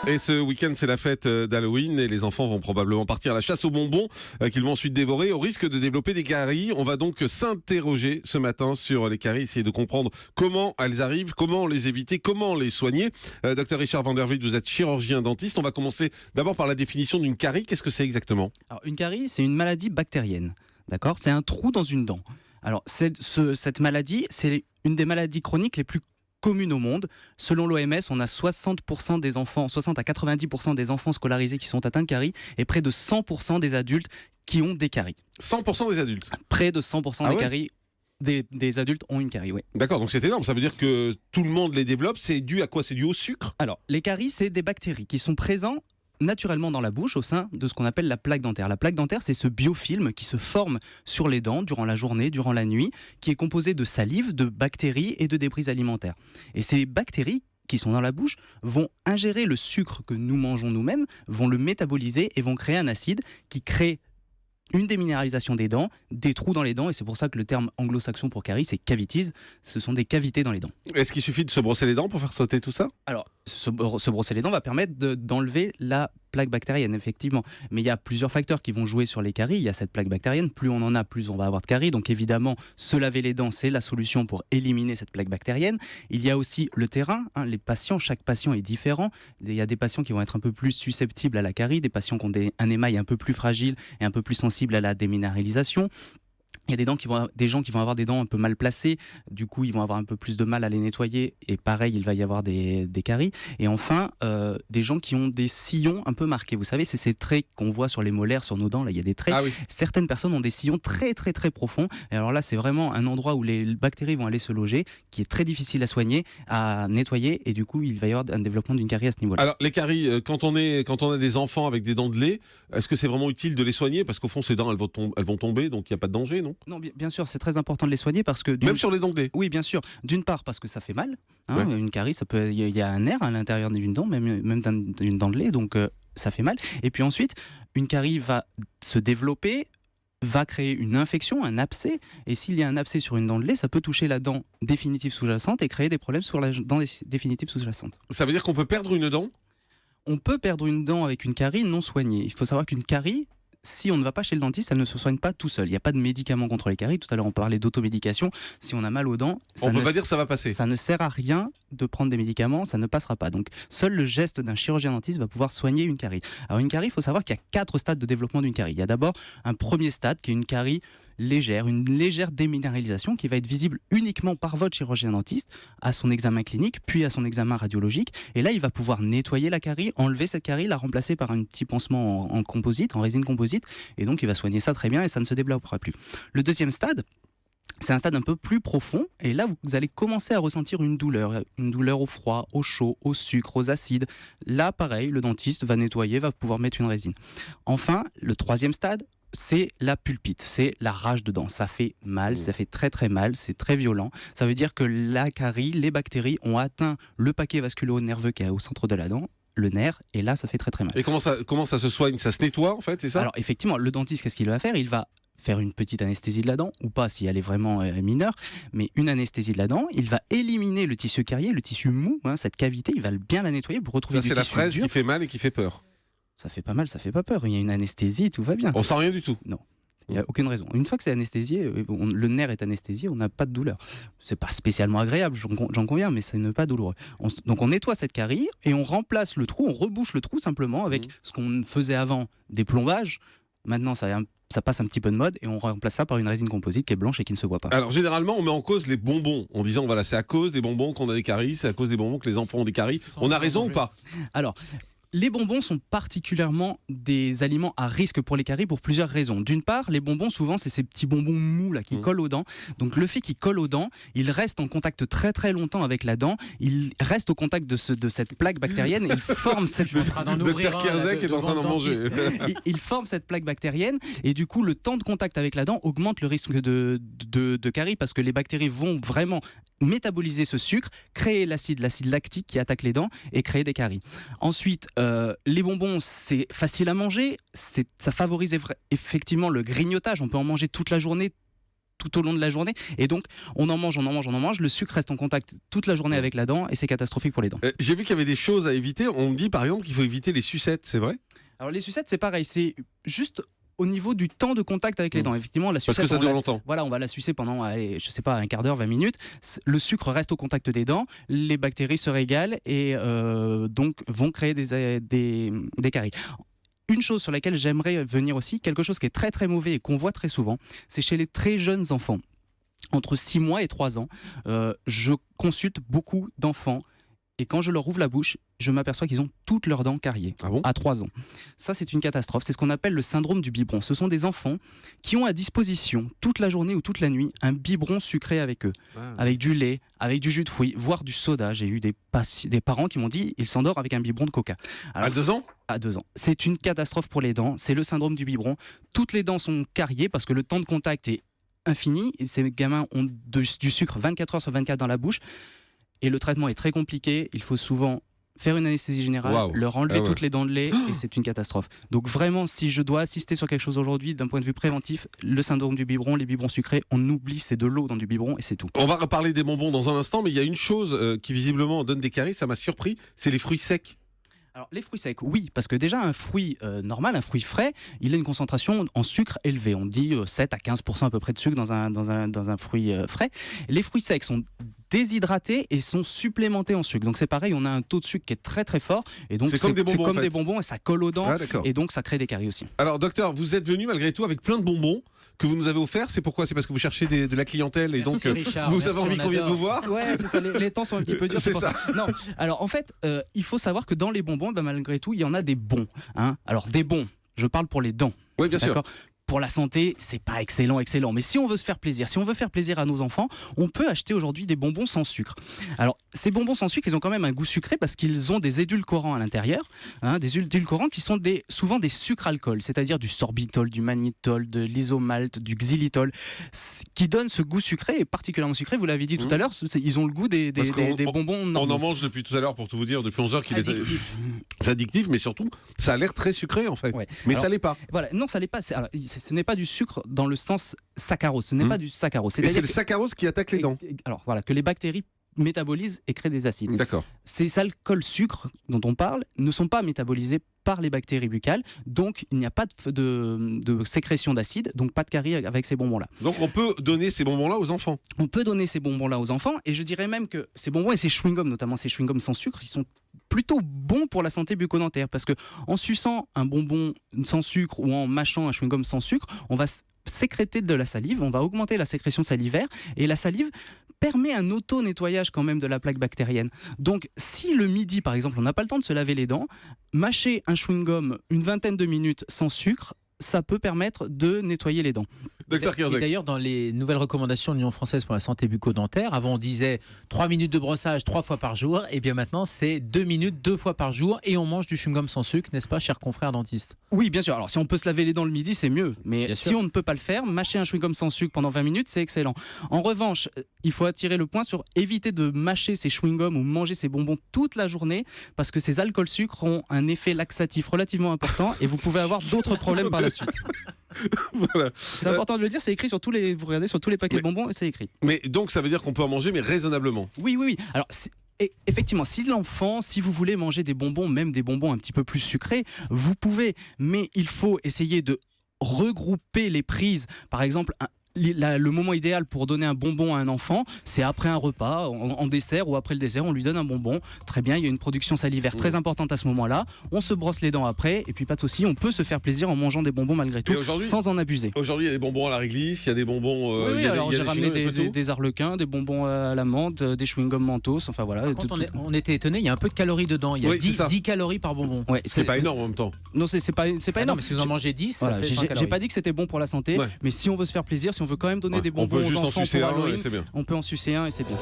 Et ce week-end, c'est la fête d'Halloween et les enfants vont probablement partir à la chasse aux bonbons qu'ils vont ensuite dévorer au risque de développer des caries. On va donc s'interroger ce matin sur les caries, essayer de comprendre comment elles arrivent, comment les éviter, comment les soigner. Docteur Richard van der Vliet, vous êtes chirurgien dentiste. On va commencer d'abord par la définition d'une carie. Qu'est-ce que c'est exactement ? Alors, une carie, c'est une maladie bactérienne. D'accord ? C'est un trou dans une dent. Alors, cette maladie, c'est une des maladies chroniques les plus communes au monde. Selon l'OMS, on a 60% des enfants, 60 à 90% des enfants scolarisés qui sont atteints de caries et près de 100% des adultes qui ont des caries. 100% des adultes ? Près de 100% des caries. Des adultes ont une carie, oui. D'accord, donc c'est énorme. Ça veut dire que tout le monde les développe. C'est dû à quoi ? C'est dû au sucre ? Alors, les caries, c'est des bactéries qui sont présentes naturellement dans la bouche au sein de ce qu'on appelle la plaque dentaire. La plaque dentaire, c'est ce biofilm qui se forme sur les dents durant la journée, durant la nuit, qui est composé de salive, de bactéries et de débris alimentaires. Et ces bactéries qui sont dans la bouche vont ingérer le sucre que nous mangeons nous-mêmes, vont le métaboliser et vont créer un acide qui crée une déminéralisation des dents, des trous dans les dents, et c'est pour ça que le terme anglo-saxon pour caries, c'est cavities, ce sont des cavités dans les dents. Est-ce qu'il suffit de se brosser les dents pour faire sauter tout ça ? Alors, se brosser les dents va permettre d'enlever la plaque bactérienne, effectivement. Mais il y a plusieurs facteurs qui vont jouer sur les caries. Il y a cette plaque bactérienne, plus on en a, plus on va avoir de caries. Donc évidemment, se laver les dents, c'est la solution pour éliminer cette plaque bactérienne. Il y a aussi le terrain, les patients, chaque patient est différent. Il y a des patients qui vont être un peu plus susceptibles à la carie, des patients qui ont un émail un peu plus fragile et un peu plus sensible à la déminéralisation. Il y a des gens qui vont avoir des dents un peu mal placées, du coup ils vont avoir un peu plus de mal à les nettoyer et pareil il va y avoir des caries. Et enfin des gens qui ont des sillons un peu marqués, vous savez c'est ces traits qu'on voit sur les molaires, sur nos dents, là il y a des traits. Ah oui. Certaines personnes ont des sillons très très très profonds et alors là c'est vraiment un endroit où les bactéries vont aller se loger, qui est très difficile à soigner, à nettoyer et du coup il va y avoir un développement d'une carie à ce niveau-là. Alors les caries, quand on a des enfants avec des dents de lait, est-ce que c'est vraiment utile de les soigner ? Parce qu'au fond ces dents elles vont tomber, donc il n'y a pas de danger, non ? Non, bien sûr, c'est très important de les soigner parce que... Même sur les dents de lait ? Oui, bien sûr. D'une part, parce que ça fait mal. Une carie, il y a un nerf à l'intérieur d'une dent, même d'une dent de lait, donc ça fait mal. Et puis ensuite, une carie va se développer, va créer une infection, un abcès. Et s'il y a un abcès sur une dent de lait, ça peut toucher la dent définitive sous-jacente et créer des problèmes sur la dent définitive sous-jacente. Ça veut dire qu'on peut perdre une dent ? On peut perdre une dent avec une carie non soignée. Il faut savoir qu'une carie, si on ne va pas chez le dentiste, elle ne se soigne pas tout seul. Il n'y a pas de médicaments contre les caries. Tout à l'heure, on parlait d'automédication. Si on a mal aux dents, on ne peut pas dire que ça va passer. Ça ne sert à rien de prendre des médicaments, ça ne passera pas. Donc, seul le geste d'un chirurgien dentiste va pouvoir soigner une carie. Alors, une carie, il faut savoir qu'il y a 4 stades de développement d'une carie. Il y a d'abord un premier stade qui est une carie légère, une légère déminéralisation qui va être visible uniquement par votre chirurgien dentiste à son examen clinique, puis à son examen radiologique. Et là, il va pouvoir nettoyer la carie, enlever cette carie, la remplacer par un petit pansement en composite, en résine composite. Et donc, il va soigner ça très bien et ça ne se développera plus. Le deuxième stade, c'est un stade un peu plus profond et là vous allez commencer à ressentir une douleur au froid, au chaud, au sucre, aux acides. Là pareil, le dentiste va nettoyer, va pouvoir mettre une résine. Enfin, le troisième stade, c'est la pulpite, c'est la rage de dents. Ça fait mal, ça fait très très mal, c'est très violent. Ça veut dire que la carie, les bactéries ont atteint le paquet vasculo-nerveux qui est au centre de la dent, le nerf, et là ça fait très très mal. Et comment ça se soigne ? Ça se nettoie en fait, c'est ça ? Alors effectivement, le dentiste, qu'est-ce qu'il va faire ? Il va faire une petite anesthésie de la dent, ou pas si elle est vraiment mineure, mais une anesthésie de la dent, il va éliminer le tissu carié, le tissu mou, cette cavité, il va bien la nettoyer pour retrouver du tissu dur. Ça c'est la fraise qui fait mal et qui fait peur. Ça fait pas mal, ça fait pas peur, il y a une anesthésie, tout va bien. On sent rien du tout ? Non. Il n'y a aucune raison. Une fois que c'est anesthésié, le nerf est anesthésié, on n'a pas de douleur. C'est pas spécialement agréable, j'en conviens, mais ça n'est pas douloureux. Donc on nettoie cette carie et on remplace le trou, on rebouche le trou simplement avec ce qu'on faisait avant, des plombages. Maintenant, ça passe un petit peu de mode et on remplace ça par une résine composite qui est blanche et qui ne se voit pas. Alors généralement, on met en cause les bonbons en disant voilà, c'est à cause des bonbons qu'on a des caries, c'est à cause des bonbons que les enfants ont des caries. On a raison ou pas ? Alors, les bonbons sont particulièrement des aliments à risque pour les caries pour plusieurs raisons. D'une part, les bonbons, souvent, c'est ces petits bonbons mous là, qui collent aux dents. Donc le fait qu'ils collent aux dents, ils restent en contact très très longtemps avec la dent. Ils restent au contact de cette plaque bactérienne et ils forment cette... Dr Kerzek est en train d'en manger. Ils forment cette plaque bactérienne et du coup, le temps de contact avec la dent augmente le risque de caries parce que les bactéries vont vraiment métaboliser ce sucre, créer l'acide lactique qui attaque les dents et créer des caries. Ensuite, les bonbons, c'est facile à manger, ça favorise effectivement le grignotage, on peut en manger toute la journée, tout au long de la journée. Et donc, on en mange. Le sucre reste en contact toute la journée avec la dent et c'est catastrophique pour les dents. J'ai vu qu'il y avait des choses à éviter. On me dit par exemple qu'il faut éviter les sucettes, c'est vrai? Alors les sucettes, c'est pareil, c'est juste au niveau du temps de contact avec les dents. Effectivement, la sucette, Parce que ça dure longtemps. Voilà, on va la sucer pendant, allez, je sais pas, un quart d'heure, 20 minutes. Le sucre reste au contact des dents, les bactéries se régalent et donc vont créer des caries. Une chose sur laquelle j'aimerais venir aussi, quelque chose qui est très très mauvais et qu'on voit très souvent, c'est chez les très jeunes enfants. Entre 6 mois et 3 ans, je consulte beaucoup d'enfants et quand je leur ouvre la bouche, je m'aperçois qu'ils ont toutes leurs dents cariées à 3 ans. Ça, c'est une catastrophe. C'est ce qu'on appelle le syndrome du biberon. Ce sont des enfants qui ont à disposition toute la journée ou toute la nuit un biberon sucré avec eux, avec du lait, avec du jus de fruits, voire du soda. J'ai eu des parents qui m'ont dit ils s'endorment avec un biberon de coca. Alors, à 2 ans? À 2 ans. C'est une catastrophe pour les dents. C'est le syndrome du biberon. Toutes les dents sont cariées parce que le temps de contact est infini. Et ces gamins ont du sucre 24 heures sur 24 dans la bouche. Et le traitement est très compliqué. Il faut souvent faire une anesthésie générale, leur enlever toutes les dents de lait et c'est une catastrophe. Donc vraiment, si je dois assister sur quelque chose aujourd'hui d'un point de vue préventif, le syndrome du biberon, les biberons sucrés, on oublie, c'est de l'eau dans du biberon et c'est tout. On va reparler des bonbons dans un instant, mais il y a une chose qui visiblement donne des caries, ça m'a surpris, c'est les fruits secs. Alors les fruits secs, oui, parce que déjà un fruit normal, un fruit frais, il a une concentration en sucre élevée. On dit 7 à 15% à peu près de sucre dans un fruit frais. Les fruits secs sont déshydratés et sont supplémentés en sucre. Donc c'est pareil, on a un taux de sucre qui est très très fort et donc c'est comme des bonbons et ça colle aux dents et donc ça crée des caries aussi. Alors docteur, vous êtes venu malgré tout avec plein de bonbons que vous nous avez offerts. C'est pourquoi? C'est parce que vous cherchez de la clientèle et donc vous avez envie qu'on vienne vous voir? Ouais, c'est ça, les temps sont un petit peu durs. C'est pour ça. Non, alors en fait, il faut savoir que dans les bonbons, malgré tout, il y en a des bons. Hein. Alors des bons, je parle pour les dents. Oui, bien sûr. Pour la santé, c'est pas excellent. Mais si on veut se faire plaisir, si on veut faire plaisir à nos enfants, on peut acheter aujourd'hui des bonbons sans sucre. Alors, ces bonbons sans sucre, ils ont quand même un goût sucré parce qu'ils ont des édulcorants à l'intérieur, des édulcorants qui sont souvent des sucres alcools, c'est-à-dire du sorbitol, du mannitol, de l'isomalt, du xylitol, qui donnent ce goût sucré et particulièrement sucré. Vous l'avez dit tout à l'heure, ils ont le goût des bonbons normaux. On en mange depuis tout à l'heure, pour tout vous dire, depuis 11 heures qu'il est addictif. C'est addictif, mais surtout, ça a l'air très sucré en fait. Ouais. Mais alors, ça l'est pas. Voilà, non, ça l'est pas. Ce n'est pas du sucre dans le sens saccharose. Ce n'est pas du saccharose. Et c'est le saccharose qui attaque les dents. Alors voilà, que les bactéries métabolisent et créent des acides. D'accord. Ces alcools sucres dont on parle ne sont pas métabolisés par les bactéries buccales, donc il n'y a pas de sécrétion d'acide, donc pas de caries avec ces bonbons-là. Donc on peut donner ces bonbons-là aux enfants? On peut donner ces bonbons-là aux enfants, et je dirais même que ces bonbons et ces chewing-gums, notamment ces chewing-gums sans sucre, ils sont plutôt bons pour la santé bucco-dentaire, parce que en suçant un bonbon sans sucre ou en mâchant un chewing-gum sans sucre, on va sécréter de la salive, on va augmenter la sécrétion salivaire, et la salive permet un auto-nettoyage quand même de la plaque bactérienne. Donc si le midi par exemple on n'a pas le temps de se laver les dents, mâcher un chewing-gum une vingtaine de minutes sans sucre, ça peut permettre de nettoyer les dents. Docteur Kierzek. Et d'ailleurs, dans les nouvelles recommandations de l'Union française pour la santé bucco-dentaire, avant on disait 3 minutes de brossage 3 fois par jour, et bien maintenant c'est 2 minutes 2 fois par jour, et on mange du chewing-gum sans sucre, n'est-ce pas, chers confrères dentistes? Oui, bien sûr. Alors si on peut se laver les dents le midi, c'est mieux. Mais si on ne peut pas le faire, mâcher un chewing-gum sans sucre pendant 20 minutes, c'est excellent. En revanche, il faut attirer le point sur éviter de mâcher ces chewing-gums ou manger ces bonbons toute la journée, parce que ces alcools sucres ont un effet laxatif relativement important, et vous pouvez avoir d'autres problèmes par la suite. Voilà. C'est important de le dire, c'est écrit sur tous les, vous regardez sur tous les paquets de bonbons, c'est écrit. Mais donc ça veut dire qu'on peut en manger, mais raisonnablement. Oui. Alors effectivement, si l'enfant, si vous voulez manger des bonbons, même des bonbons un petit peu plus sucrés, vous pouvez, mais il faut essayer de regrouper les prises. Par exemple, le moment idéal pour donner un bonbon à un enfant, c'est après un repas, en dessert ou après le dessert, on lui donne un bonbon. Très bien, il y a une production salivaire très importante à ce moment-là. On se brosse les dents après, et puis pas de souci, on peut se faire plaisir en mangeant des bonbons malgré tout, sans en abuser. Aujourd'hui, il y a des bonbons à la réglisse, il y a des bonbons. Alors j'ai ramené des arlequins, des bonbons à la menthe, des chewing-gums mentos, enfin voilà. On était étonné, il y a un peu de calories dedans. Il y a 10 calories par bonbon. Ouais, c'est pas énorme en même temps. Non, c'est pas énorme. Non, mais si vous en mangez 10, voilà, j'ai pas dit que c'était bon pour la santé, mais si on veut se faire plaisir, si on veut quand même donner des bonbons aux enfants pour Halloween, on peut en sucer un et c'est bien.